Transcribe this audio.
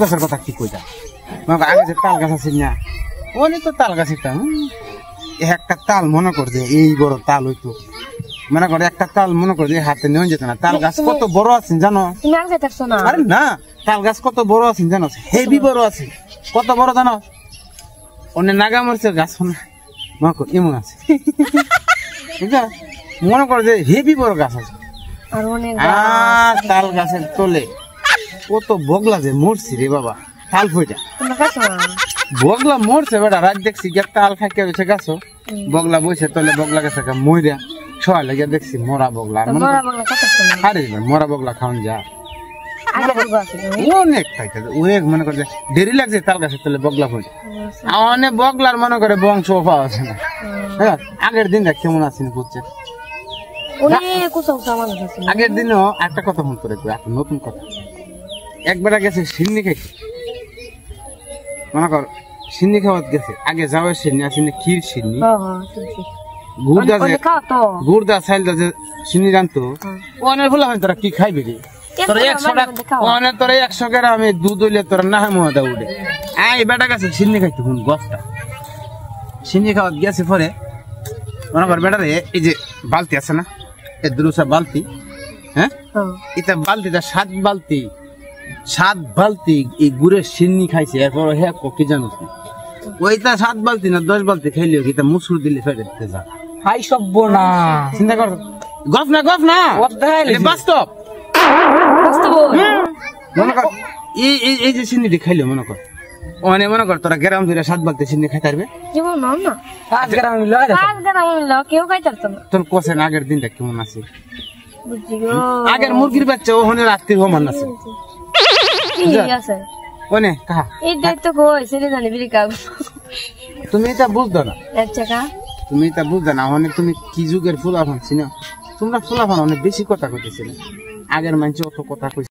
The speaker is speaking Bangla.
গাছের কথা কি কইতা আগে যে তাল গাছ আছে না অনেক তো তাল গাছ একটা তাল মনে কর যে এই বড় তাল হইতো মনে করে একটা তাল মনে করে হাতে নিয়ে যেত না তাল গাছ কত বড় আছে জানো আরে না তাল গাছ কত বড় আছে জানো হেভি বড় আছে কত বড় জানো অনেক নাগা মরিচের গাছ মনে কর এমন আছে বুঝা মনে করে যে হেভি বড় গাছ আছে আর তাল গাছের তলে কত বগলা যে মরছি রে বাবা তাল ফইটা বগলা মরছে বেটা রাত দেখছি তাল খাইতে হয়েছে গাছ বগলা বইছে তলে বগলা গেছে মইরা ছয় লেগে দেখছি মরা বগলা আরে মরা বগলা খাওয়ান যা অনেক খাইতে অনেক মনে করে দেরি লাগছে তাল গাছের তলে বগলা ফইটা অনেক বগলার মনে করে বংশ পাওয়া আছে না হ্যাঁ আগের দিন দেখ কেমন আছেন বুঝছে আগের দিনও একটা কথা মনে করে একটা নতুন কথা একবার গেছে সিন্নি খাইছে মনে কর সিন্নি খাওয়াত গেছে আগে যাওয়ার সিন্নি আসেনি ক্ষীর সিন্নি গুড়দা চাইলদা যে সিন্নি জানতো অনেক ভুলা হয় তোরা কি খাইবি রে তোরা 100 গ্রাম আমি দুধ হইলে তোরা না মহা উঠে এই বেটা গেছে সিন্নি খাইতো কোন গছটা সিন্নি খাওয়াত গেছে পরে মনে কর বেটা রে এই যে বালতি আছে না এই দুরুসা বালতি হ্যাঁ এটা বালতিটা 7 বালতি এই গুড়ের সিন্নি খাইছে এরপর হ্যাঁ কি জানো ওইটা 7 বালতি না 10 বালতি খাইলেও কি মুসুর দিলে ফেটে যা হাই সব্য না চিন্তা কর গফ না বাস্তব মনে কর এই যে সিন্নিটি খাইলে মনে কর মনে কর তোরা গ্রাম ধরে 7 বালতি সিন্নি খাইতে পারবে তোর কোসেন আগের দিনটা কেমন আছে আগের মুরগির বাচ্চা ওখানে রাত্রির সমান আছে তুমি এটা বুঝতো না তুমি কি যুগের ফুলাফান ছিল তোমরা ফুলাফান অনেক বেশি কথা কইতেছিলে আগের মানুষ অত কথা কইছে